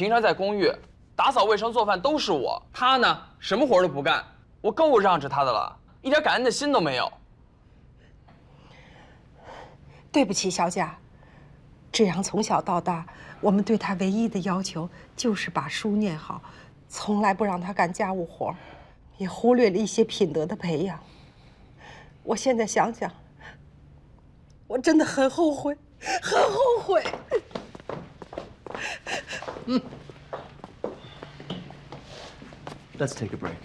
平常在公寓打扫卫生做饭都是我，他呢什么活都不干，我够让着他的了，一点感恩的心都没有。对不起，小贾，志阳从小到大，我们对他唯一的要求就是把书念好，从来不让他干家务活，也忽略了一些品德的培养。我现在想想，我真的很后悔，很后悔。Let's take a break.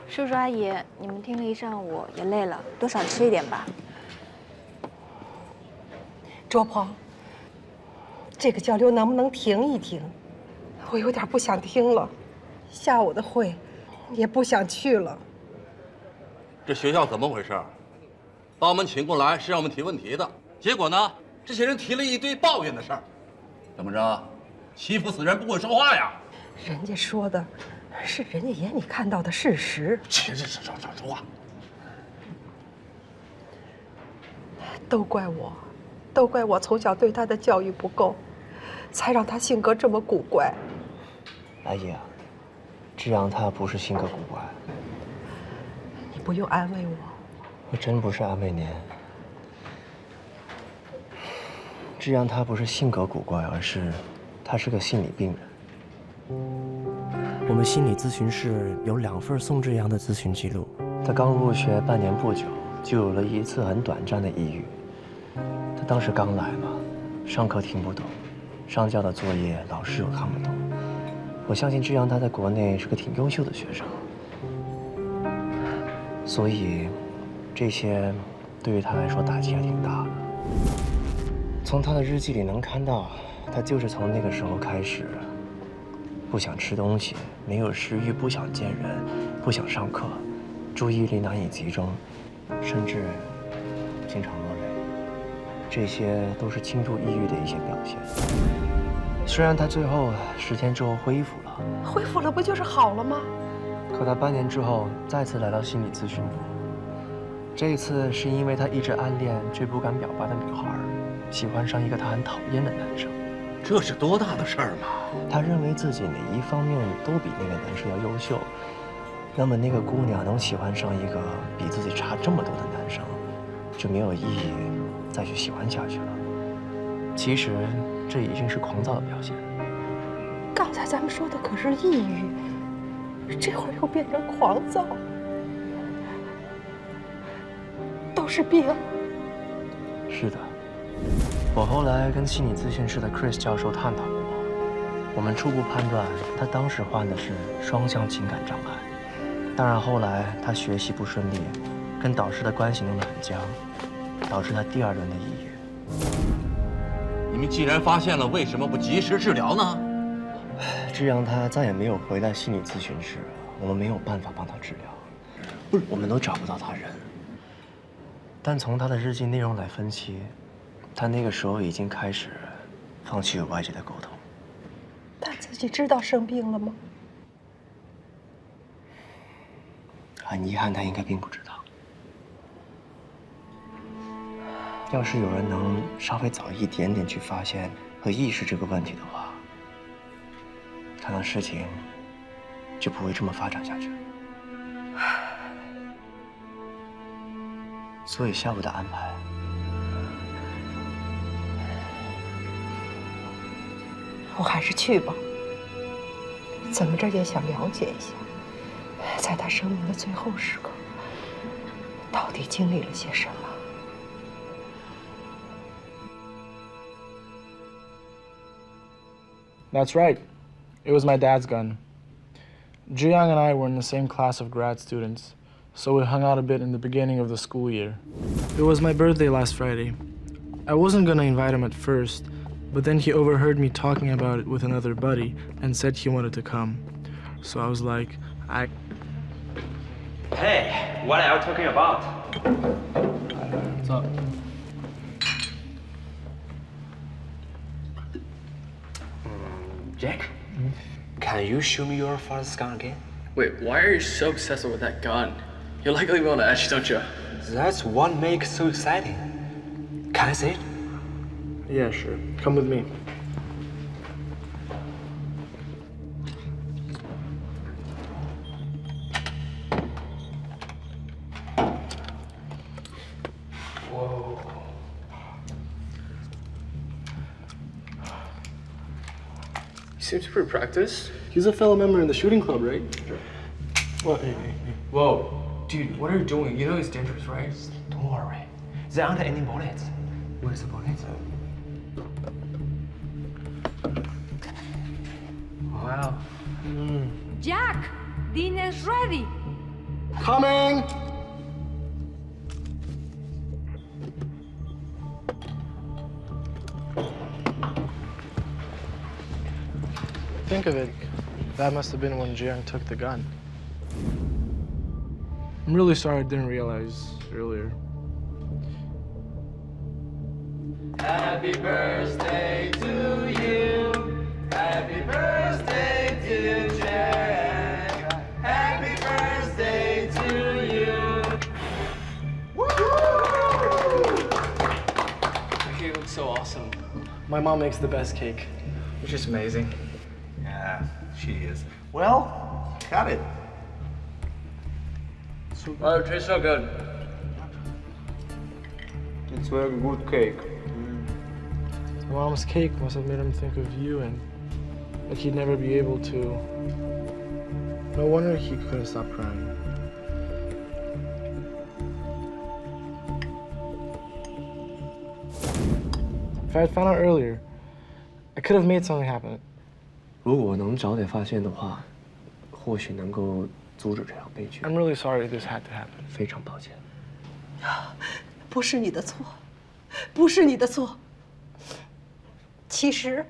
叔叔阿姨，你们听了一上午也累了，多少吃一点吧。卓鹏，这个交流能不能停一停？我有点不想听了，下午的会也不想去了。这学校怎么回事？把我们请过来是让我们提问题的，结果呢，这些人提了一堆抱怨的事儿，怎么着，欺负死人不会说话呀？人家说的是人家眼里看到的事实。少说话。都怪我，都怪我从小对他的教育不够，才让他性格这么古怪。阿姨啊，志阳他不是性格古怪。你不用安慰我。我真不是安慰您。志阳他不是性格古怪，而是他是个心理病人。我们心理咨询室有2份宋志阳的咨询记录。他刚入学半年不久，就有了一次很短暂的抑郁。他当时刚来嘛，上课听不懂，上交的作业老师又看不懂。我相信志阳他在国内是个挺优秀的学生，所以这些对于他来说打击还挺大的。从他的日记里能看到，他就是从那个时候开始，不想吃东西，没有食欲，不想见人，不想上课，注意力难以集中，甚至经常落泪。这些都是轻度抑郁的一些表现。虽然他最后10天之后恢复了，恢复了不就是好了吗？可他半年之后再次来到心理咨询部。这一次是因为他一直暗恋却不敢表白的女孩，喜欢上一个他很讨厌的男生。这是多大的事儿嘛！他认为自己哪一方面都比那个男生要优秀，那么那个姑娘能喜欢上一个比自己差这么多的男生，就没有意义再去喜欢下去了。其实这已经是狂躁的表现。刚才咱们说的可是抑郁，这会儿又变成狂躁，都是病。是的，我后来跟心理咨询室的 Chris 教授探讨过，我们初步判断他当时患的是双向情感障碍。当然后来他学习不顺利，跟导师的关系弄得很僵，导致他第2轮的抑郁。你们既然发现了，为什么不及时治疗呢？志阳他再也没有回来心理咨询室，我们没有办法帮他治疗，不是我们都找不到他人。但从他的日记内容来分析，他那个时候已经开始放弃与外界的沟通。他自己知道生病了吗？很遗憾，他应该并不知道。要是有人能稍微早一点点去发现和意识这个问题的话，可能事情就不会这么发展下去。所以下午的安排，我还是去吧。怎么着也想了解一下，在他生命的最后时刻，到底经历了些什么。That's right. It was my dad's gun. Zhiyang and I were in the same class of grad students, so we hung out a bit in the beginning of the school year. It was my birthday last Friday. I wasn't gonna invite him at first, but then he overheard me talking about it with another buddy and said he wanted to come. So I was like, Hey, what are you talking about? What's up? Jack, can you show me your father's gun again? Wait, why are you so obsessed with that gun? You like leaving me on the edge, don't you? That's what makes it so exciting. Can I see it? Yeah, sure. Come with me. Whoa. You seem super practiced. He's a fellow member in the shooting club, right? Sure. What? Hey. Whoa. Dude, what are you doing? You know it's dangerous, right? Don't worry. There aren't any bullets. Where's the bullets? Wow. Jack, dinner's ready. Coming! Think of it. That must have been when Jiyoung took the gun. I'm really sorry I didn't realize earlier. Happy birthday to you. Happy birthday to Jack. Happy birthday to you. Woo! The cake looks so awesome. My mom makes the best cake, which is amazing. Yeah, she is. Well, got it. Oh, it tastes so good. It's very good cake. My mom's cake must have made him think of you and like he'd never be able to. No wonder he couldn't stop crying. If I had found out earlier, I could have made something happen. 如果能早点发现的话，或许能够阻止这场悲剧。 I'm really sorry this had to happen. 非常抱歉。不是你的错，不是你的错。其实，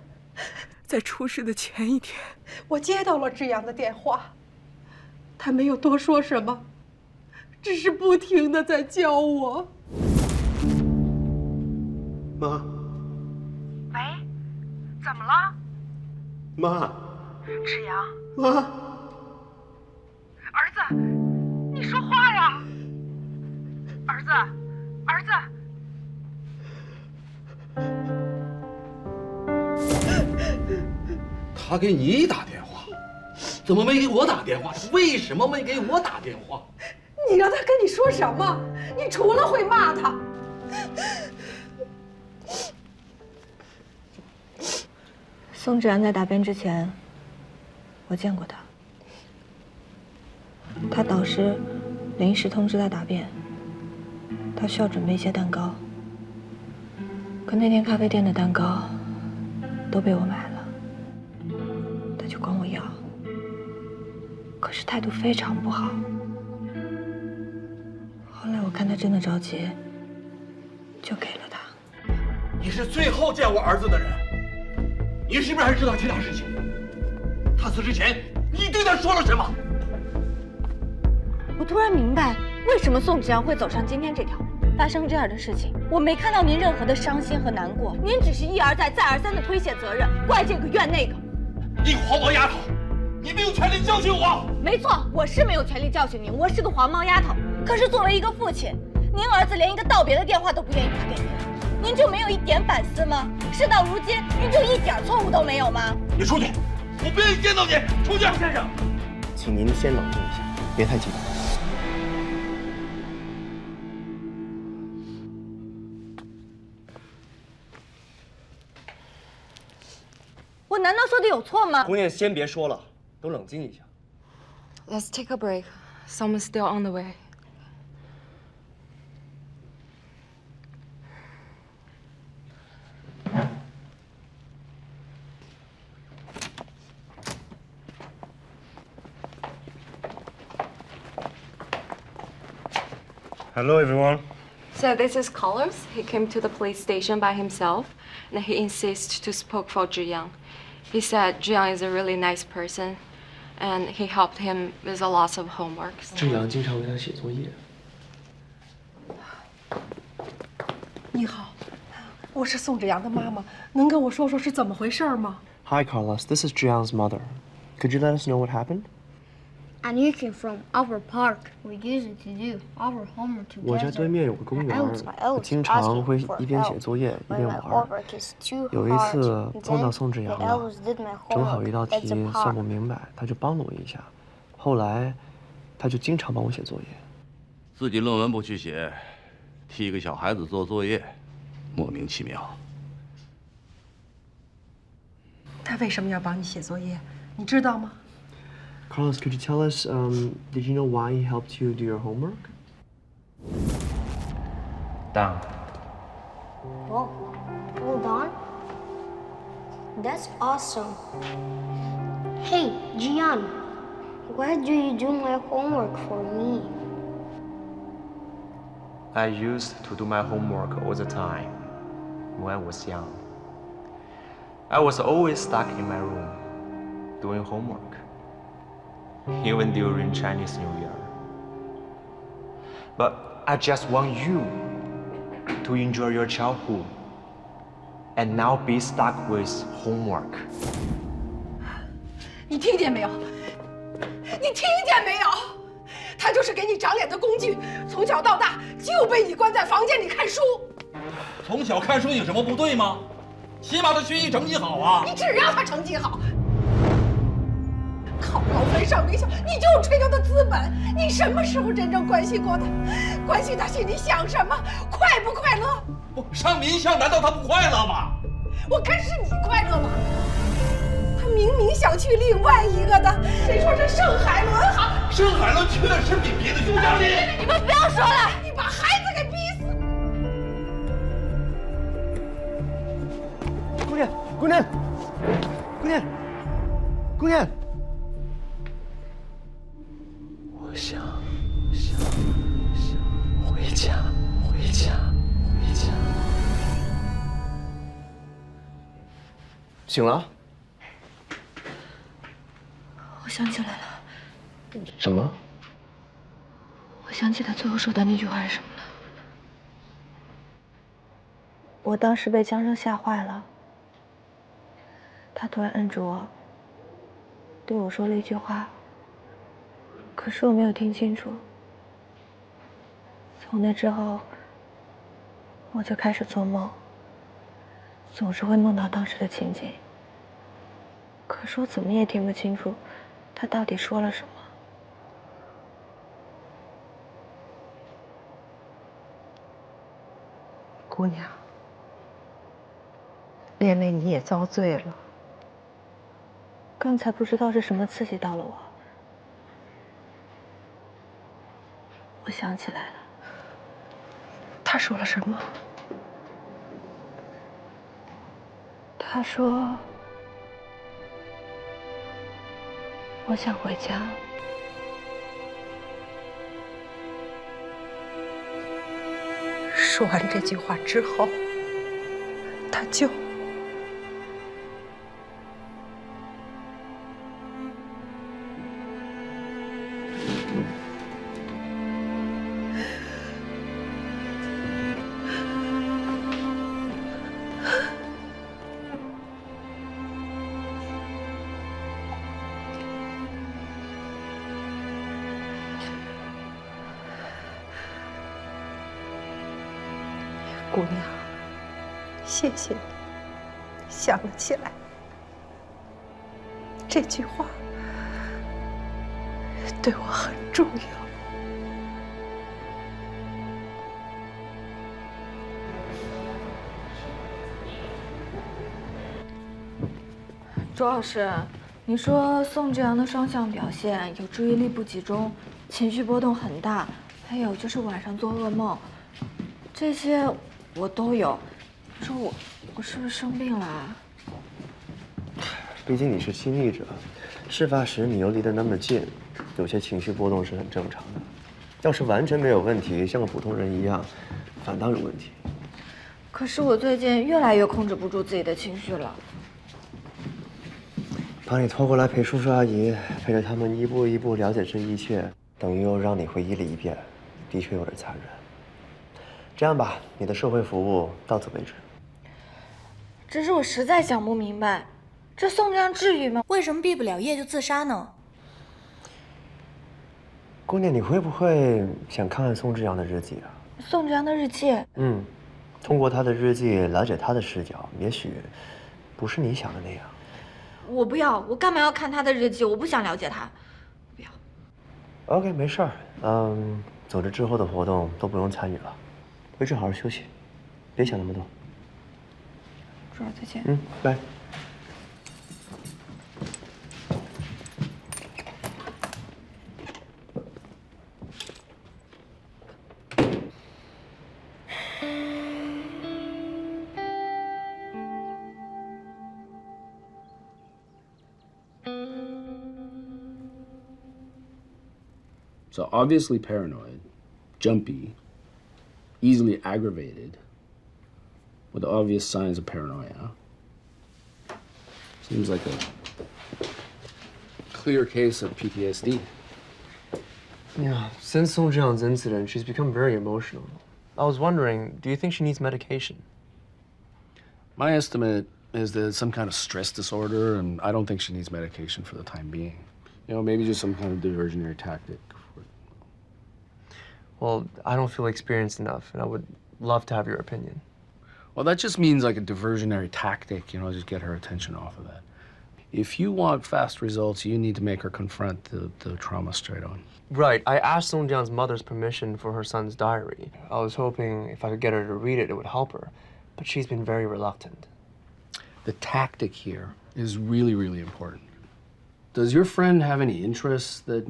在出事的前一天，我接到了志阳的电话，他没有多说什么，只是不停地在叫我。妈，喂，怎么了？妈，志阳，妈，儿子，你说话呀！儿子，儿子。 他给你打电话，怎么没给我打电话？为什么没给我打电话？你让他跟你说什么？你除了会骂他。宋志安在答辩之前，我见过他。他导师临时通知他答辩，他需要准备一些蛋糕。可那天咖啡店的蛋糕都被我买了，他就管我要，可是态度非常不好。后来我看他真的着急，就给了他。你是最后见我儿子的人，你是不是还知道其他事情？他死之前，你对他说了什么？我突然明白，为什么宋志阳会走上今天这条路。发生这样的事情，我没看到您任何的伤心和难过，您只是一而再、再而三的推卸责任，怪这个怨那个。你黄毛丫头，你没有权利教训我。没错，我是没有权利教训您，我是个黄毛丫头。可是作为一个父亲，您儿子连一个道别的电话都不愿意打给您，您就没有一点反思吗？事到如今，您就一点错误都没有吗？你出去，我不愿意见到你，出去，先生。请您先冷静一下，别太激动。 我难道说的有错吗？姑娘，先别说了，都冷静一下。 Let's take a break. Someone's still on the way. Hello, everyone. So this is Carlos. He came to the police station by himself, and he insists to speak for Zhiyang. He said Zhiyang is a really nice person, and he helped him with a lot of homeworks. 志阳经常为他写作业。你好，我是宋志阳的妈妈，能跟我说说是怎么回事吗？ Hi, Carlos. This is Jiang's mother. Could you let us know what happened? And you came from our park. We used to do our homework together. 我家对面有个公园，我经常会一边写作业一边玩。有一次碰到宋志阳了，正好一道题算不明白，他就帮了我一下。后来，他就经常帮我写作业。自己论文不去写，替一个小孩子做作业，莫名其妙。他为什么要帮你写作业？你知道吗？ Carlos, could you tell us, did you know why he helped you do your homework? Done. Whoa, hold on. That's awesome. Hey, Gian, why do you do my homework for me? I used to do my homework all the time when I was young. I was always stuck in my room doing homework, even during Chinese New Year. But I just want you to enjoy your childhood and not be stuck with homework. 你听见没有？你听见没有？他就是给你长脸的工具，从小到大就被你关在房间里看书。从小看书有什么不对吗？起码他学习成绩好啊！你只要他成绩好，考高分上名校，你就吹牛的资本。你什么时候真正关心过他？关心他心里想什么，快不快乐？不上名校，难道他不快乐吗？我看是你快乐吗？他明明想去另外一个的，谁说是盛海伦好？盛海伦确实比别的优雅点。你们不要说了，你把孩子给逼死！姑娘，姑娘，姑娘，姑娘。 我想回家，回家，回家。醒了？我想起来了。什么？我想起他最后说的那句话是什么了。我当时被江生吓坏了，他突然摁住我，对我说了一句话。 可是我没有听清楚。从那之后，我就开始做梦，总是会梦到当时的情景。可是我怎么也听不清楚，他到底说了什么。姑娘，连累你也遭罪了。刚才不知道是什么刺激到了我。 我想起来了，他说了什么？他说：“我想回家。”说完这句话之后，他就……姑娘，谢谢你想了起来。这句话对我很重要。周老师，你说宋志阳的双向表现有注意力不集中，情绪波动很大，还有就是晚上做噩梦，这些。 我都有，你说我是不是生病了啊？毕竟你是亲历者，事发时你又离得那么近，有些情绪波动是很正常的。要是完全没有问题，像个普通人一样，反倒有问题。可是我最近越来越控制不住自己的情绪了。把你拖过来陪叔叔阿姨，陪着他们一步一步了解这一切，等于又让你回忆了一遍，的确有点残忍。 这样吧，你的社会服务到此为止。只是我实在想不明白，这宋志阳至于吗？为什么毕不了业就自杀呢？姑娘，你会不会想看看宋之阳的日记啊？宋之阳的日记？嗯，通过他的日记了解他的视角，也许不是你想的那样。我不要，我干嘛要看他的日记？我不想了解他，不要。OK， 没事儿。总之之后的活动都不用参与了，回去好好休息，别想那么多。朱儿，再见。拜。So obviously paranoid, jumpy, easily aggravated, with obvious signs of paranoia. Seems like a clear case of PTSD. Yeah, since Song Jiang's incident, she's become very emotional. I was wondering, do you think she needs medication? My estimate is that it's some kind of stress disorder, and I don't think she needs medication for the time being. You know, maybe just some kind of diversionary tactic. Well, I don't feel experienced enough, and I would love to have your opinion. Well, that just means like a diversionary tactic, you know, just get her attention off of that. If you want fast results, you need to make her confront the trauma straight on. Right. I asked Song Jiang's mother's permission for her son's diary. I was hoping if I could get her to read it, it would help her. But she's been very reluctant. The tactic here is really, really important. Does your friend have any interests that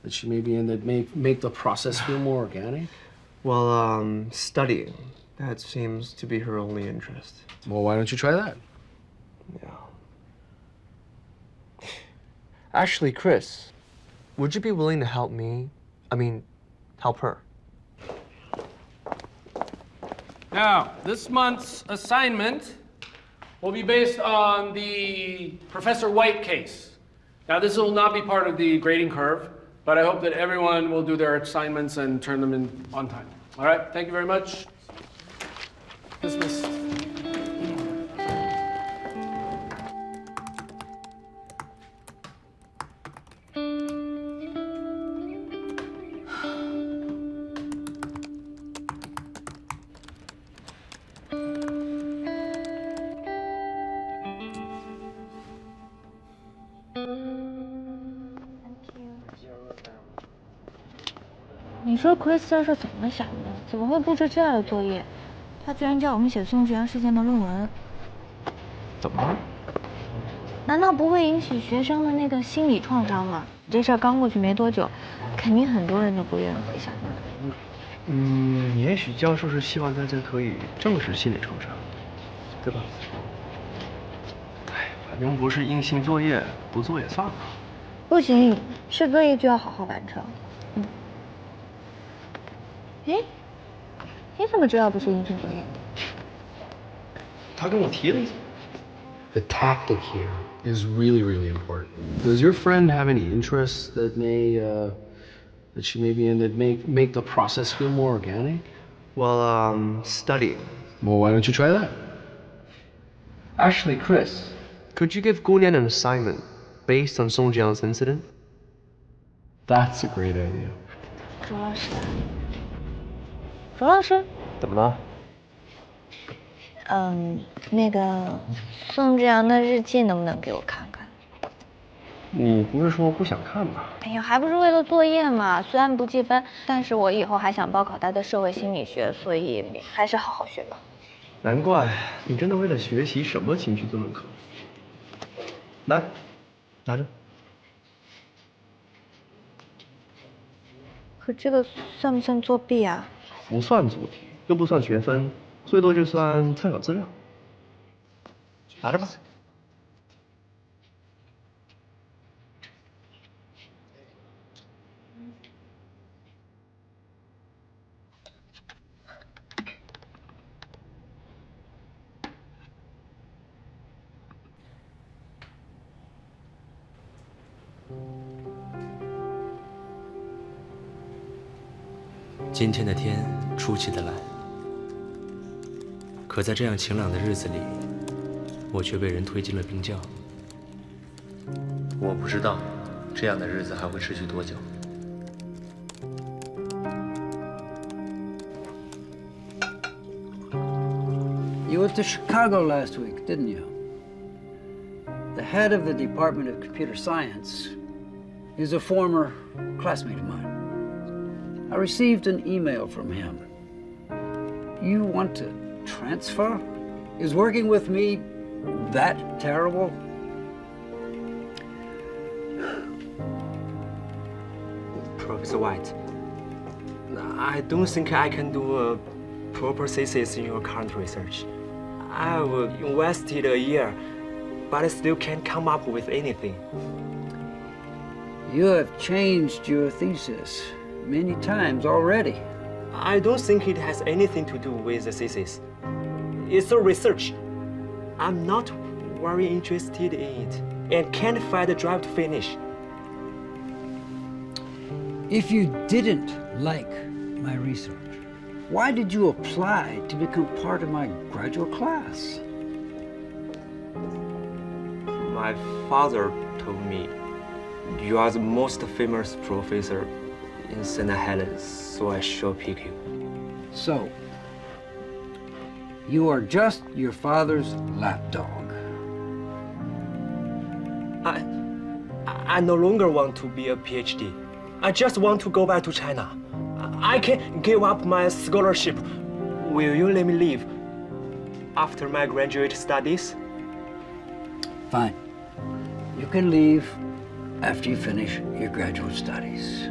that she may be in that may make the process feel more organic? Well, studying. That seems to be her only interest. Well, why don't you try that? Yeah. Actually, Chris, would you be willing to help me? I mean, help her? Now, this month's assignment will be based on the Professor White case. Now, this will not be part of the grading curve, but I hope that everyone will do their assignments and turn them in on time. All right, thank you very much. Dismissed.你说 Chris 教授怎么想的？怎么会布置这样的作业？他居然叫我们写宋之阳事件的论文。怎么了？难道不会引起学生的那个心理创伤吗？这事儿刚过去没多久，肯定很多人都不愿意回想。也许教授是希望大家可以正视心理创伤，对吧？哎，反正不是硬性作业，不做也算了。不行，是作业就要好好完成。哎，你怎么知道不是硬性作业？他跟我提了一嘴。The tactic here is really, really important. Does your friend have any interests that that she may be in that make the process feel more organic? Well, studying. Well, why don't you try that? Actually, Chris, could you give Gu Nian an assignment based on Song Jiang's incident? That's a great idea. 周老师，周老师，怎么了？那个宋之阳的日记能不能给我看看？你不是说不想看吗？哎呀，还不是为了作业嘛。虽然不计分，但是我以后还想报考他的社会心理学，所以还是好好学吧。难怪你真的为了学习什么情绪这么课。来，拿着。可这个算不算作弊啊？不算作弊，又不算学分，最多就算参考资料。拿着吧。今天的天出奇的蓝，可在这样晴朗的日子里，我却被人推进了冰窖。我不知道这样的日子还会持续多久。You went to Chicago last week, didn't you? The head of the Department of Computer Science is a former classmate of mine. I received an email from him. You want to transfer? Is working with me that terrible? Professor White, I don't think I can do a proper thesis in your current research. I've invested a year, but I still can't come up with anything. You have changed your thesis many times already. I don't think it has anything to do with the thesis. It's a research. I'm not very interested in it and can't find the drive to finish. If you didn't like my research, why did you apply to become part of my graduate class? My father told me you are the most famous professor in St. Helens, so I should pick you. So, you are just your father's lapdog. I no longer want to be a PhD. I just want to go back to China. I can't give up my scholarship. Will you let me leave after my graduate studies? Fine. You can leave after you finish your graduate studies.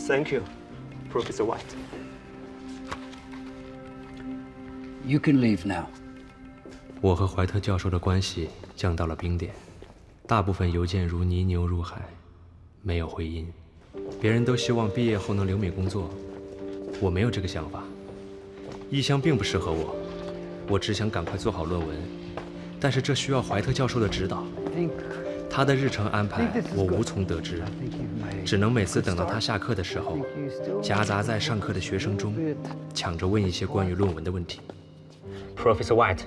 Thank you, Professor White. You can leave now. 我和怀特教授的关系降到了冰点，大部分邮件如泥牛入海，没有回音。别人都希望毕业后能留美工作，我没有这个想法。异乡并不适合我，我只想赶快做好论文。但是这需要怀特教授的指导，他的日程安排我无从得知，只能每次等到他下课的时候，夹杂在上课的学生中，抢着问一些关于论文的问题。Professor White,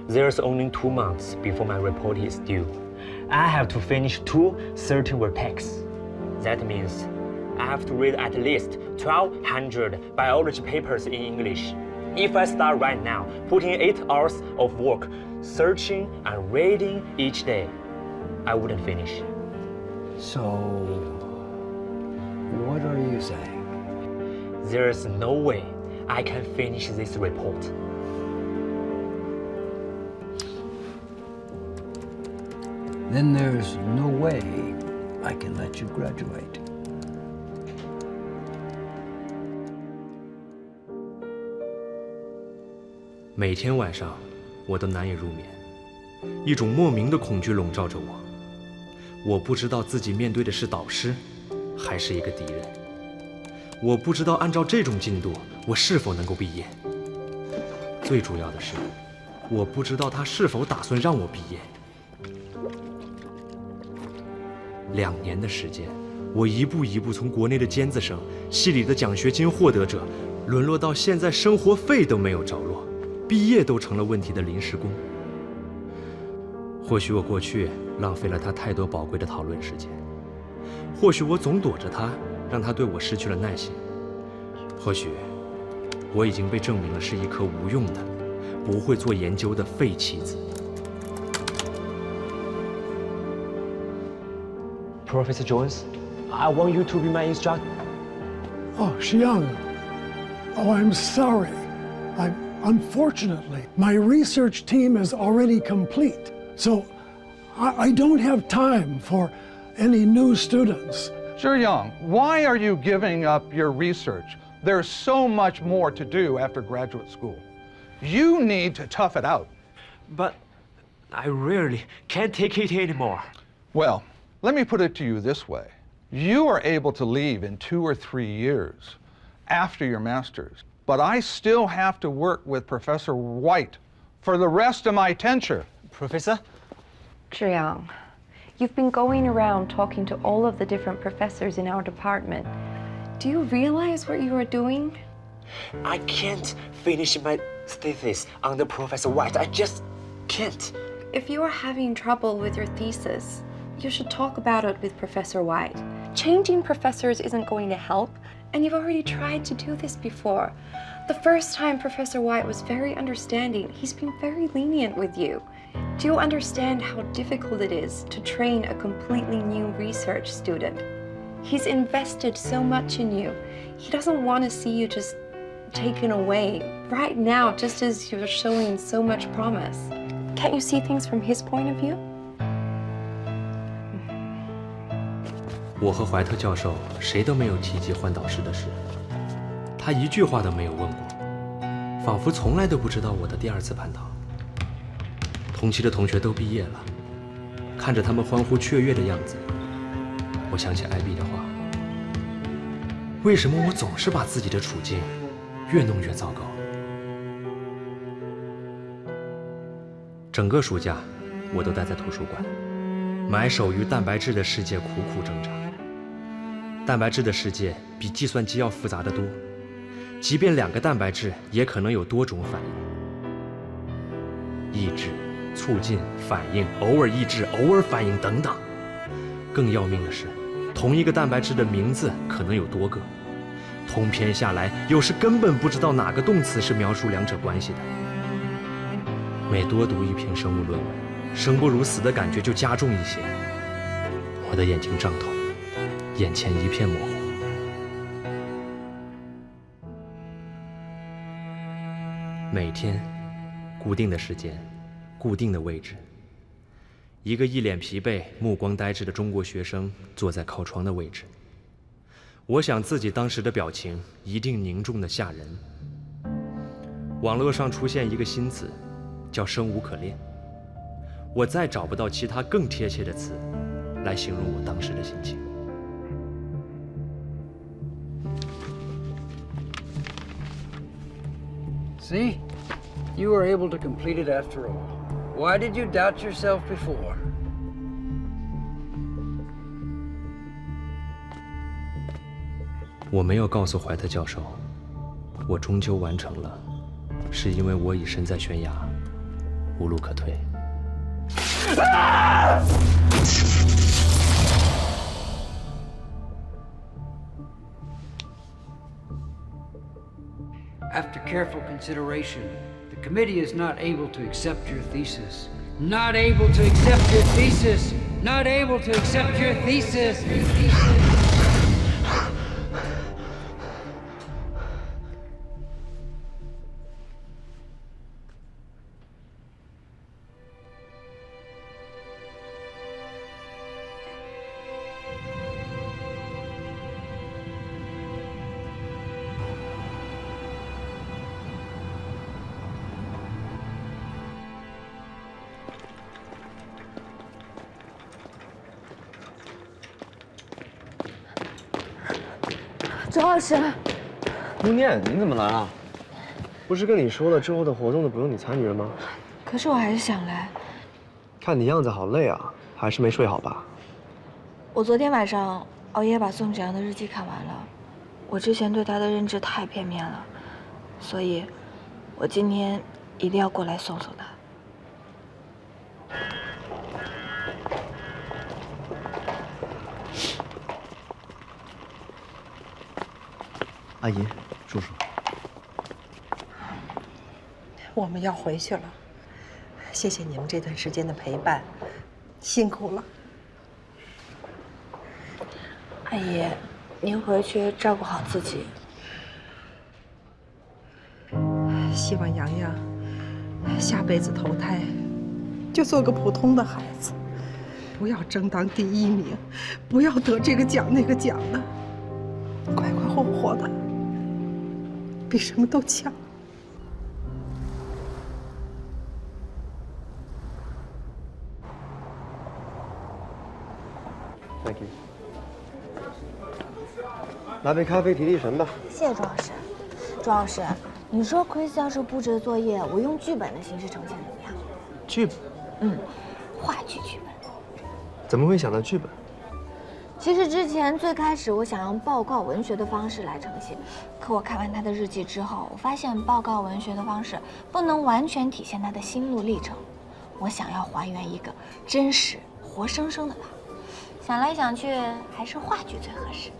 there's only 2 months before my report is due. I have to finish 2 certain texts. That means I have to read at least 1,200 biology papers in English. If I start right now, putting 8 hours of work, searching and reading each day, I wouldn't finish. So, what are you saying? There is no way I can finish this report. Then there's no way I can let you graduate.每天晚上，我都难以入眠，一种莫名的恐惧笼罩着我。我不知道自己面对的是导师，还是一个敌人。我不知道按照这种进度，我是否能够毕业。最主要的是，我不知道他是否打算让我毕业。2年的时间，我一步一步从国内的尖子生、系里的奖学金获得者，沦落到现在生活费都没有着落，毕业都成了问题的临时工。或许我过去浪费了他太多宝贵的讨论时间，或许我总躲着他，让他对我失去了耐心，或许我已经被证明了是一颗无用的、不会做研究的废棋子。Professor Jones, I want you to be my instructor. Oh, Xiang. Oh, I'm sorry. Unfortunately, my research team is already complete, so I don't have time for any new students. Zhiyang, why are you giving up your research? There's so much more to do after graduate school. You need to tough it out. But I really can't take it anymore. Well, let me put it to you this way. You are able to leave in 2 or 3 years after your master's, but I still have to work with Professor White for the rest of my tenure. Professor? Zhiyang, you've been going around talking to all of the different professors in our department. Do you realize what you are doing? I can't finish my thesis under Professor White. I just can't. If you are having trouble with your thesis, you should talk about it with Professor White. Changing professors isn't going to help. And you've already tried to do this before. The first time Professor White was very understanding. He's been very lenient with you. Do you understand how difficult it is to train a completely new research student? He's invested so much in you. He doesn't want to see you just taken away right now, just as you're showing so much promise. Can't you see things from his point of view? 我和怀特教授谁都没有提及换导师的事，他一句话都没有问过，仿佛从来都不知道我的第2次叛逃。同期的同学都毕业了，看着他们欢呼雀跃的样子，我想起艾比的话：为什么我总是把自己的处境越弄越糟糕？整个暑假，我都待在图书馆，埋首于蛋白质的世界苦苦挣扎。蛋白质的世界比计算机要复杂得多，即便2个蛋白质也可能有多种反应，抑制、促进、反应、偶尔抑制、偶尔反应等等。更要命的是，同一个蛋白质的名字可能有多个，通篇下来，有时根本不知道哪个动词是描述2者关系的。每多读一篇生物论文，生不如死的感觉就加重一些。我的眼睛胀痛，眼前一片模糊。每天，固定的时间，固定的位置。一个一脸疲惫、目光呆滞的中国学生坐在靠窗的位置。我想自己当时的表情一定凝重得吓人。网络上出现一个新词，叫生无可恋。我再找不到其他更贴切的词来形容我当时的心情。See? You were able to complete it after all. Why did you doubt yourself before? 我没有告诉怀特教授，我终究完成了，是因为我已身在悬崖，无路可退。After careful consideration, the committee is not able to accept your thesis. Not able to accept your thesis. Not able to accept your thesis.周老师，顾念，你怎么来了？不是跟你说了之后的活动都不用你参与了吗？可是我还是想来。看你样子好累啊，还是没睡好吧？我昨天晚上熬夜把宋芷阳的日记看完了，我之前对他的认知太片面了，所以，我今天一定要过来送送他。阿姨，叔叔，我们要回去了，谢谢你们这段时间的陪伴，辛苦了。阿姨，您回去照顾好自己。希望洋洋下辈子投胎就做个普通的孩子，不要争当第1名，不要得这个奖那个奖的，快快活活的，比什么都强。Thank you。拿杯咖啡提提神吧。谢谢周老师。周老师，你说 Chris 要是布置的作业，我用剧本的形式呈现怎么样？剧本？话剧剧本。怎么会想到剧本？其实之前最开始我想用报告文学的方式来呈现，可我看完他的日记之后，我发现报告文学的方式不能完全体现他的心路历程。我想要还原一个真实、活生生的他。想来想去，还是话剧最合适。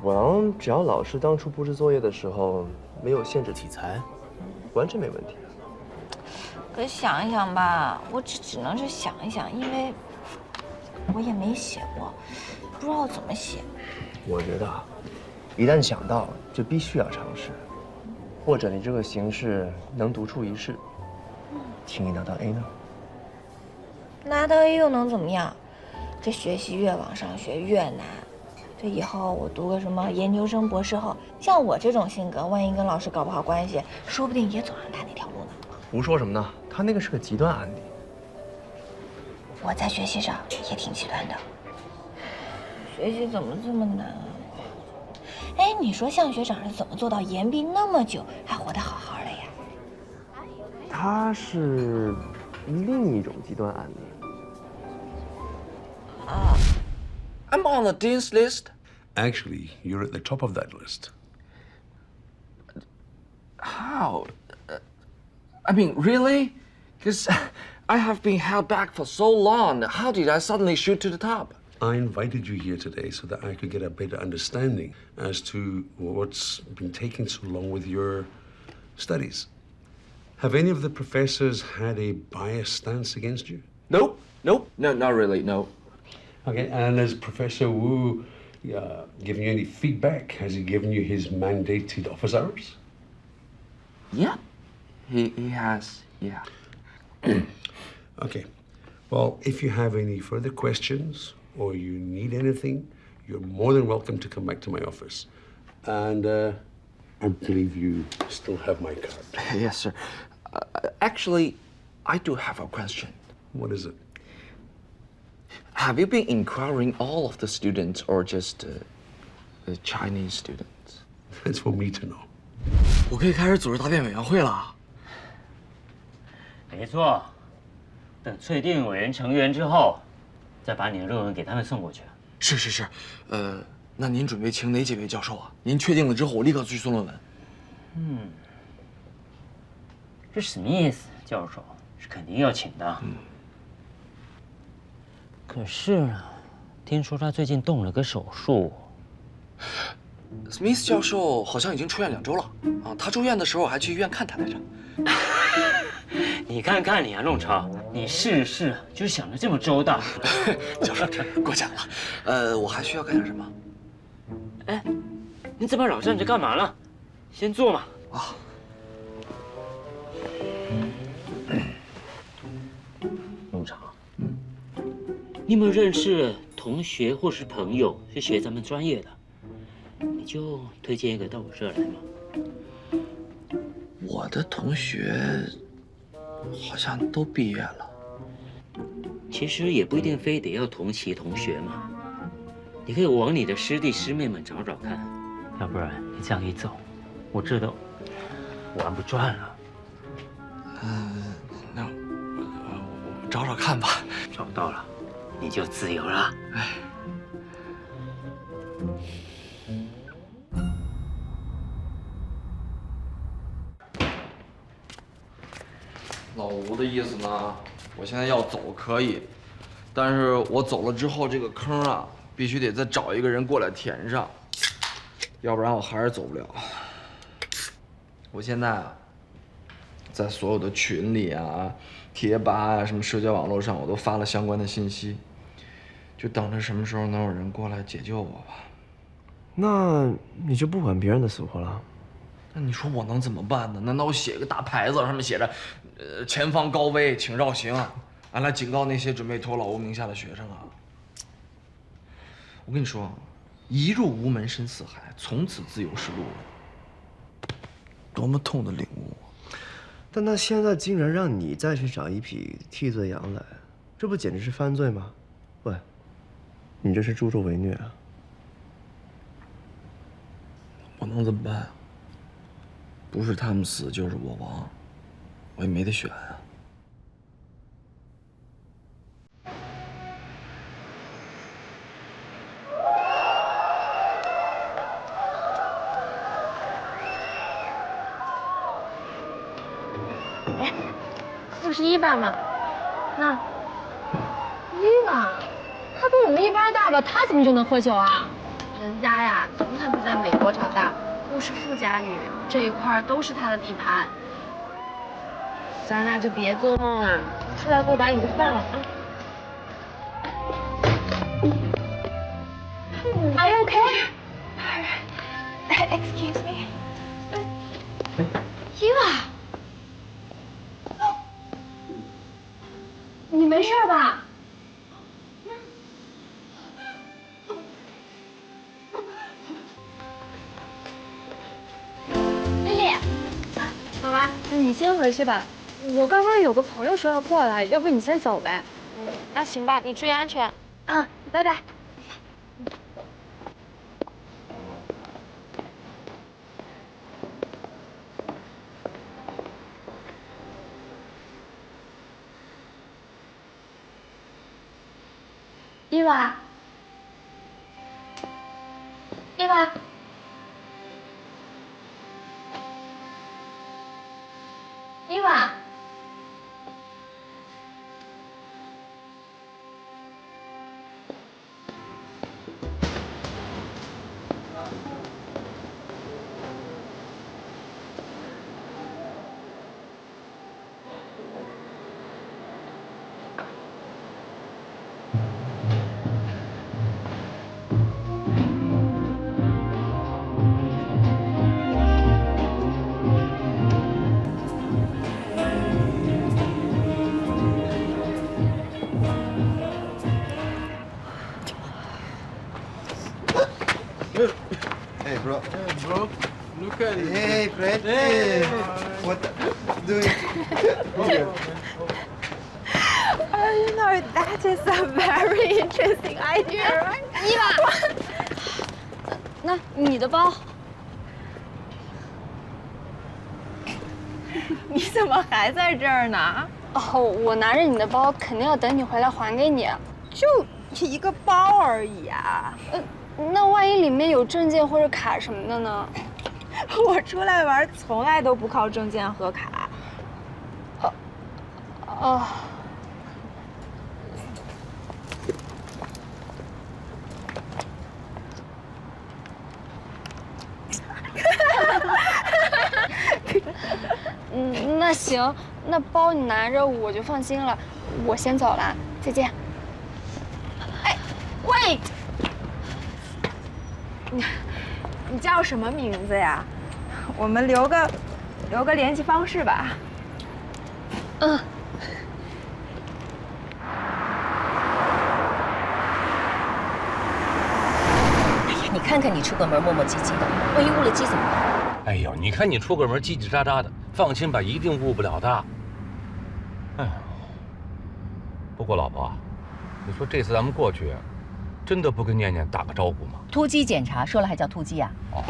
well， 只要老师当初布置作业的时候没有限制题材，完全没问题。可想一想吧，我只能是想一想，因为我也没写过，不知道怎么写。我觉得，一旦想到，就必须要尝试。或者你这个形式能独树一帜，轻易拿到 A 呢？拿到 A 又能怎么样？这学习越往上学越难。这以后我读个什么研究生、博士后，像我这种性格，万一跟老师搞不好关系，说不定也走上他那条路呢。胡说什么呢？他那个是个极端案例。我在学习上也挺极端的。学习怎么这么难啊？哎，你说向学长是怎么做到延毕那么久还活得好好的呀？他是另一种极端案例。I'm on the dean's list. Actually, you're at the top of that list. How? I mean, really? Because I have been held back for so long. How did I suddenly shoot to the top? I invited you here today so that I could get a better understanding as to what's been taking so long with your studies. Have any of the professors had a biased stance against you? Nope. No, not really, no. Okay, and has Professor Wu given you any feedback? Has he given you his mandated office hours? Yeah, he has, yeah. Okay, well, if you have any further questions or you need anything, you're more than welcome to come back to my office. And I believe you still have my card. Yes, sir. Actually, I do have a question. What is it? Have you been inquiring all of the students or just the Chinese students? That's for me to know. 我可以开始组织答辩委员会了。没错，等确定委员成员之后，再把你的论文给他们送过去。是，那您准备请哪几位教授啊？您确定了之后，我立刻去送论文。这什么意思？教授是肯定要请的。可是呢，听说他最近动了个手术。Smith 教授好像已经出院2周了啊！他住院的时候我还去医院看他来着。你看看你啊，弄潮，你事就想得这么周到。教授，过奖了。我还需要干点什么？哎，你怎么老站着干嘛呢？先坐嘛。啊。弄潮，你有没有认识同学或是朋友是学咱们专业的？你就推荐一个到我这儿来嘛。我的同学好像都毕业了。其实也不一定非得要同期同学嘛，你可以往你的师弟师妹们找找看，要不然你这样一走，我这都玩不转了。那我找找看吧。找到了，你就自由了。哎。老吴的意思呢，我现在要走可以，但是我走了之后，这个坑啊，必须得再找一个人过来填上，要不然我还是走不了。我现在啊，在所有的群里啊、贴吧啊、什么社交网络上，我都发了相关的信息，就等着什么时候能有人过来解救我吧。那你就不管别人的死活了？那你说我能怎么办呢？难道我写个大牌子，上面写着“前方高危，请绕行”，来警告那些准备投老吴名下的学生啊？我跟你说，一入吴门深似海，从此自由是路人。多么痛的领悟！但他现在竟然让你再去找一匹替罪羊来，这不简直是犯罪吗？喂，你这是助纣为虐啊！我能怎么办？不是他们死就是我亡，我也没得选啊。哎，61班吗？那1班，他比我们1班大吧？他怎么就能喝酒啊？人家呀，从小汉子在美国长大，又是富家女，这一块都是她的地盘。咱俩就别做梦了，出来给我把你的饭了啊！Are you okay? Excuse me. Eva， 你没事吧？丽丽，好吧，你先回去吧。我刚刚有个朋友说要过来，要不你先走呗？那行吧，你注意安全。啊，拜拜。伊娃，伊娃，伊娃，Hey, bro. Hey, bro. Look at it. Hey, Fred. Hey. What doing? You know, that is a very interesting idea, right? 伊娃，那你的包？你怎么还在这儿呢？哦，我拿着你的包，肯定要等你回来还给你。就一个包而已啊。那万一里面有证件或者卡什么的呢？我出来玩从来都不靠证件和卡。哦。那行，那包你拿着我就放心了，我先走了，再见。哎 ，wait， 你叫什么名字呀？我们留个联系方式吧。嗯。你看看你出个门磨磨唧唧的，万一误了机怎么办？哎呦，你看你出个门叽叽喳喳的，放心吧，一定误不了的。哎，不过老婆，你说这次咱们过去，真的不跟念念打个招呼吗？突击检查，说了还叫突击啊？哦，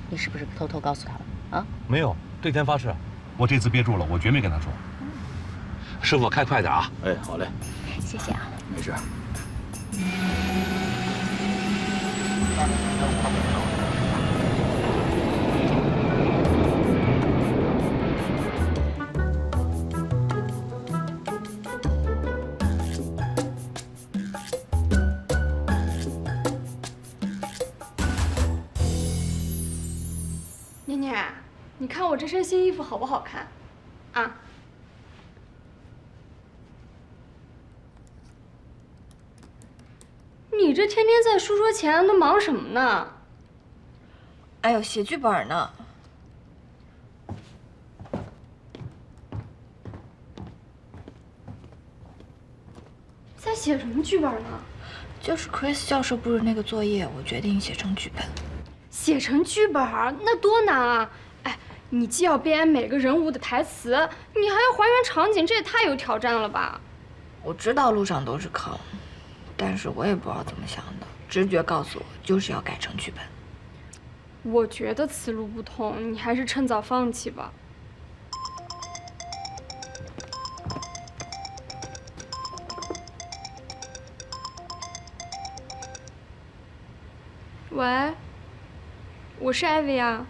你是不是偷偷告诉他了啊？没有，对天发誓，我这次憋住了，我绝没跟他说。师傅开快点啊！哎，好嘞，谢谢啊。没事。念念，你看我这身新衣服好不好看？啊？你这天天在书桌前都忙什么呢？哎呦，写剧本呢。在写什么剧本呢？就是 Chris 教授布置那个作业，我决定写成剧本。写成剧本那多难啊！哎，你既要编每个人物的台词，你还要还原场景，这也太有挑战了吧？我知道路上都是坑，但是我也不知道怎么想的，直觉告诉我就是要改成剧本。我觉得此路不通，你还是趁早放弃吧。喂，我是艾薇啊。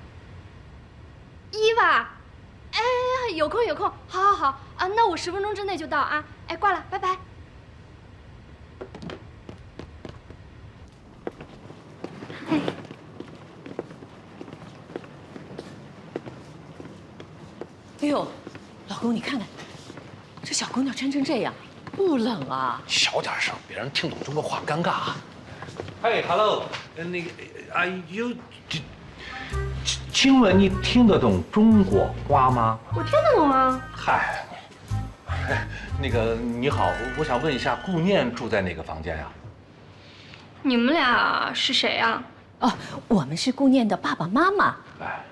伊娃，哎，有空有空，好好好啊，那我10分钟之内就到啊。哎，挂了，拜拜。哎呦，老公，你看看，这小姑娘穿成这样，不冷啊？小点声，别人听懂中国话尴尬啊。嘿 ，Hello， 那个，Are you？ 请问你听得懂中国话吗？我听得懂啊。嗨，那个你好，我想问一下，顾念住在哪个房间呀？你们俩是谁啊？哦，我们是顾念的爸爸妈妈。哎。